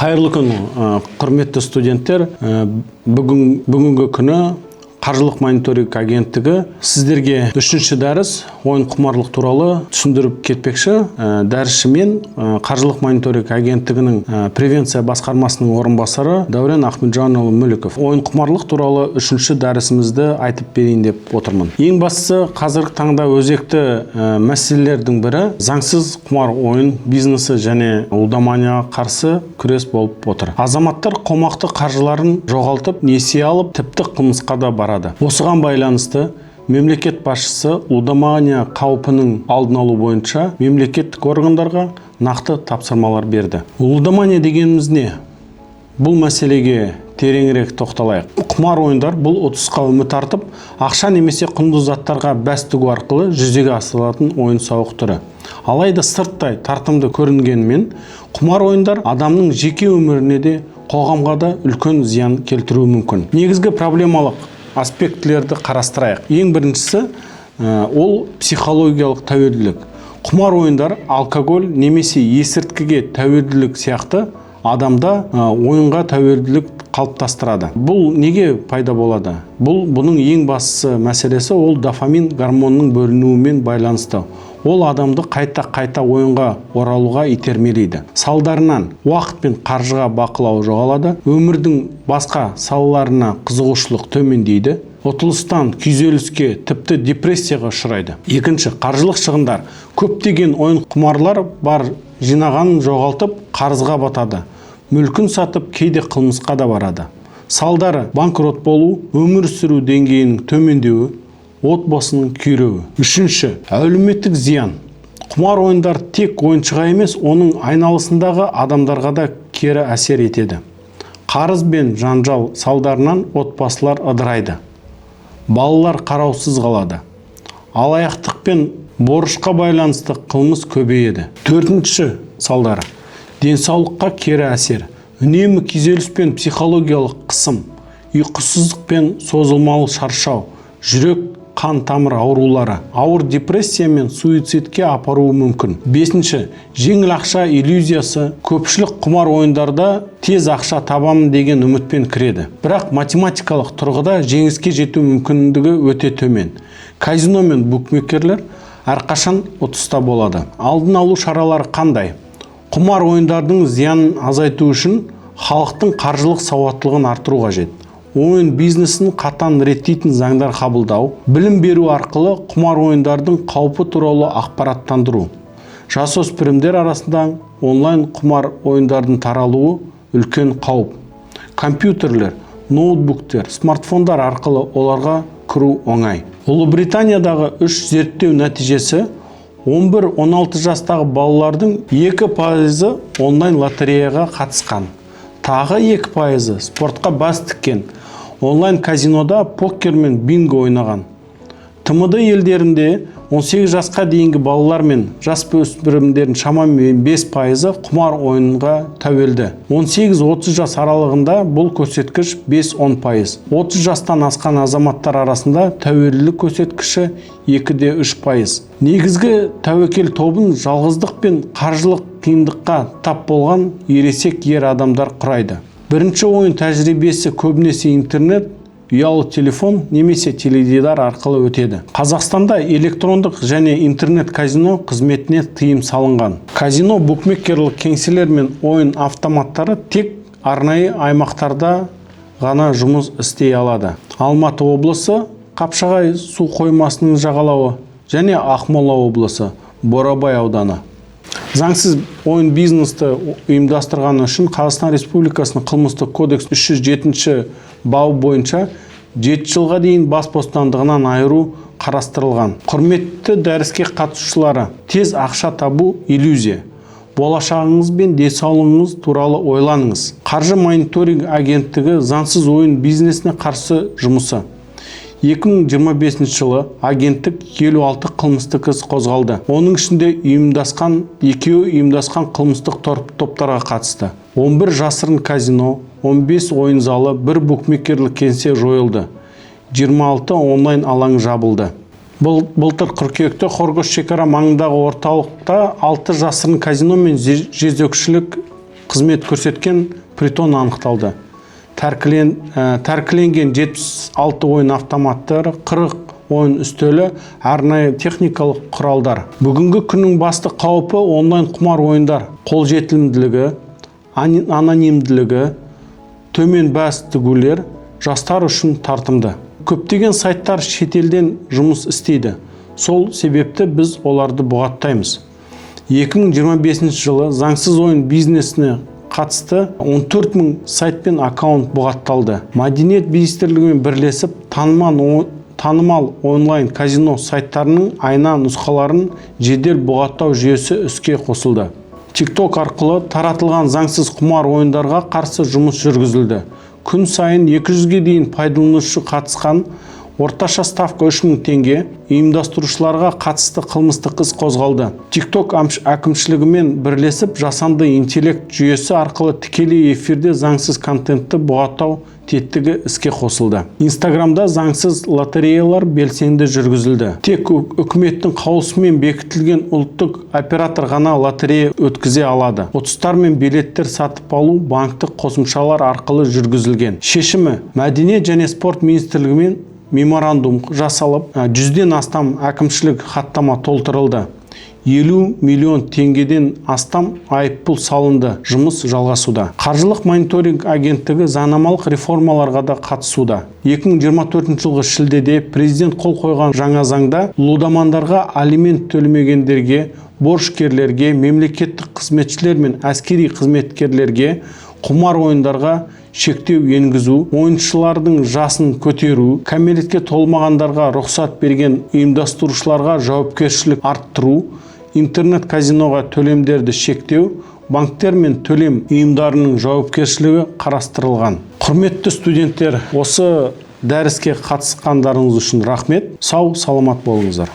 Қайырлы күн, құрметті студенттер. Бүгінгі күні Қаржылық мониторинг агенттігі сіздерге 3-ші дәріс ойын құмарлық туралы түсіндіріп кетпекші. Дәрісшімен Қаржылық мониторинг агенттігінің превенция басқармасының орынбасары Дәурен Ахметжанұлы Мүліков. Ойын құмарлық туралы 3-ші дәрісімізді айтып берейін деп отырмын. Ең бастысы, қазіргі таңда өзекті мәселелердің бірі заңсыз құмар ойын бизнесі және лудоманияға қарсы күрес болып отыр. Азаматтар қомақты қаржыларын жоғалтып, несие алып, тіпті қылмысқа да барады. Осыған байланысты мемлекет басшысы лудомания қаупінің алдын алу бойынша мемлекеттік органдарға нақты тапсырмалар берді. Лудомания дегеніміз не? Бұл мәселеге тереңірек тоқталайық. Құмар ойындар бұл ұтысқа үміт артып, ақша немесе құнды заттарға бәс тігу арқылы жүзеге асырылатын ойын-сауық түрі. Алайда сырттай тартымды көрінгенімен, құмар ойындар адамның жеке өміріне де, қоғамға да үлкен зиян келтіруі мүмкін. Негізгі проблемалық аспектілерді қарастырайық. Ең біріншісі ол психологиялық тәуелділік. Құмар ойындар алкоголь немесе есірткіге тәуелділік сияқты адамда ойынға тәуелділік қалыптастырады. Бұл неге пайда болады? Бұның ең бастысы мәселесі ол дофамин гормонының бөлінуімен байланысты. Ол адамды қайта ойынға оралуға итермелейді. Салдарынан уақыт пен қаржыға бақылау жоғалады, өмірдің басқа салаларына қызығушылық төмендейді, ұтылыстан күйзеліске, тіпті депрессияға ұшырайды. Екінші, қаржылық шығындар. Көптеген ойын құмарлар бар жинағанын жоғалтып, қарызға батады. Мүлкін сатып, кейде қылмысқа да барады. Салдары банкрот болу, өмір сүру деңгейінің төмендеуі, отбасының күйреуі. Үшінші, әлеуметтік зиян. Құмар ойындар тек ойыншыға емес, оның айналасындағы адамдарға да кері әсер етеді. Қарыз бен жанжал салдарынан отбасылар ыдырайды. Балалар қараусыз қалады. Алаяқтық пен борышқа байланысты қылмыс көбейеді. Төртінші салдары. Денсаулыққа кері әсер. Үнемі күйзеліс пен психологиялық қысым, ұйқысыздық пен созылмалы шаршау, жүрек қан тамыр аурулары, ауыр депрессия мен суицидке апаруы мүмкін. Бесінші, жеңіл ақша иллюзиясы. Көпшілік құмар ойындарда тез ақша табамын деген үмітпен кіреді. Бірақ математикалық тұрғыда жеңіске жету мүмкіндігі өте төмен. Казино мен букмекерлер әрқашан ұтыста болады. Алдын алу шаралары қандай? Құмар ойындардың зиянын азайту үшін халықтың қаржылық сауаттылығын арттыру қажет. Ойын бизнесін қатаң реттейтін заңдар қабылдау, білім беру арқылы құмар ойындардың қаупі туралы ақпараттандыру. Жасөспірімдер арасында онлайн құмар ойындардың таралуы үлкен қауіп. Компьютерлер, ноутбуктер, смартфондар арқылы оларға кіру оңай. Ұлыбританиядағы 3 зерттеу нәтижесі 11-16 жастағы балалардың 2% онлайн лотереяға қатысқан. Тағы 2% спортқа бас тіккен. Онлайн казинода покер мен бинго ойнаған. ТМД елдерінде 18 жасқа дейінгі балалар мен жасөспірімдердің шамамен 5% құмар ойынға тәуелді. 18-30 жас аралығында бұл көрсеткіш 5-10%. 30 жастан асқан азаматтар арасында тәуелділік көрсеткіші 2-3%. Негізгі тәуекел тобын жалғыздық пен қаржылық қиындыққа тап болған ересек ер адамдар құрайды. Бірінші ойын тәжірибесі көбінесе интернет, ұялы телефон немесе теледидар арқылы өтеді. Қазақстанда электрондық және интернет казино қызметіне тыйым салынған. Казино букмекерлік кеңселер мен ойын автоматтары тек арнайы аймақтарда ғана жұмыс істей алады. Алматы облысы, Қапшағай су қоймасының жағалауы және Ақмола облысы, Борабай ауданы. Заңсыз ойын бизнесті ұйымдастырғаны үшін Қазақстан Республикасының қылмыстық кодекс 307 бабы бойынша 7 жылға дейін бас бостандығынан айыру қарастырылған. Құрметті дәріске қатысушылары, тез ақша табу иллюзия. Болашағыңыз бен денсаулығыңыз туралы ойланыңыз. Қаржы мониторинг агенттігі заңсыз ойын бизнесіне қарсы жұмысы. 2025 жылы агенттік 56 қылмыстық іс қозғалды. Оның ішінде екеуі ұйымдасқан қылмыстық топтарға қатысты. 11 жасырын казино, 15 ойын залы, 1 букмекерлік кеңсе жойылды. 26 онлайн алаң жабылды. Былтыр қыркүйекте Қорғас шекара маңындағы орталықта 6 жасырын казино мен жезөкшелік қызмет көрсеткен притон анықталды. Тәркіленген 76 ойын автоматтары, 40 ойын үстелі, арнайы техникалық құралдар. Бүгінгі күннің басты қауіпі онлайн құмар ойындар. Қолжетімділігі, анонимділігі, төмен бәс тігулер жастар үшін тартымды. Көптеген сайттар шетелден жұмыс істейді. Сол себепті біз оларды бұғаттаймыз. 2025 жылы заңсыз ойын бизнесіне қатысты 14 000 сайт пен аккаунт бұғатталды. Мәдениет министрлігімен бірлесіп танымал онлайн казино сайттарының айна нұсқаларын жедел бұғаттау жүйесі іске қосылды. TikTok арқылы таратылған заңсыз құмар ойындарға қарсы жұмыс жүргізілді. Күн сайын 200-ге дейін пайдаланушы қатысқан, орташа ставка 3000 теңге, ұйымдастырушыларға қатысты қылмыстық іс қозғалды. TikTok әкімшілігімен бірлесіп жасанды интеллект жүйесі арқылы тікелей эфирде заңсыз контентті бұғаттау тетігі іске қосылды. Инстаграмда заңсыз лотереялар белсенді жүргізілді. Тек үкіметтің қаулысымен бекітілген ұлттық оператор ғана лотерея өткізе алады. ұтыстар мен билеттер сатып алу банктік қосымшалар арқылы жүргізілген. Шешімі Мәдениет және спорт министрлігімен меморандум жасалып, 100-ден астам әкімшілік хаттама толтырылды. 50 миллион теңгеден астам айыппұл салынды. Жұмыс жалғасуда. Қаржылық мониторинг агенттігі заңнамалық реформаларға да қатысуда. 2024 жылғы шілдеде президент қол қойған жаңа заңда лудамандарға, алимент төлемегендерге, борышкерлерге, мемлекеттік қызметшілер мен әскери қызметкерлерге құмар ойындарға шектеу енгізу, ойыншылардың жасын көтеру, кәмелетке толмағандарға рұқсат берген ұйымдастырушыларға жауапкершілік арттыру, интернет казиноға төлемдерді шектеу, банктер мен төлем ұйымдарының жауапкершілігі қарастырылған. Құрметті студенттер, осы дәріске қатысқандарыңыз үшін рахмет. Сау, саламат болыңыздар.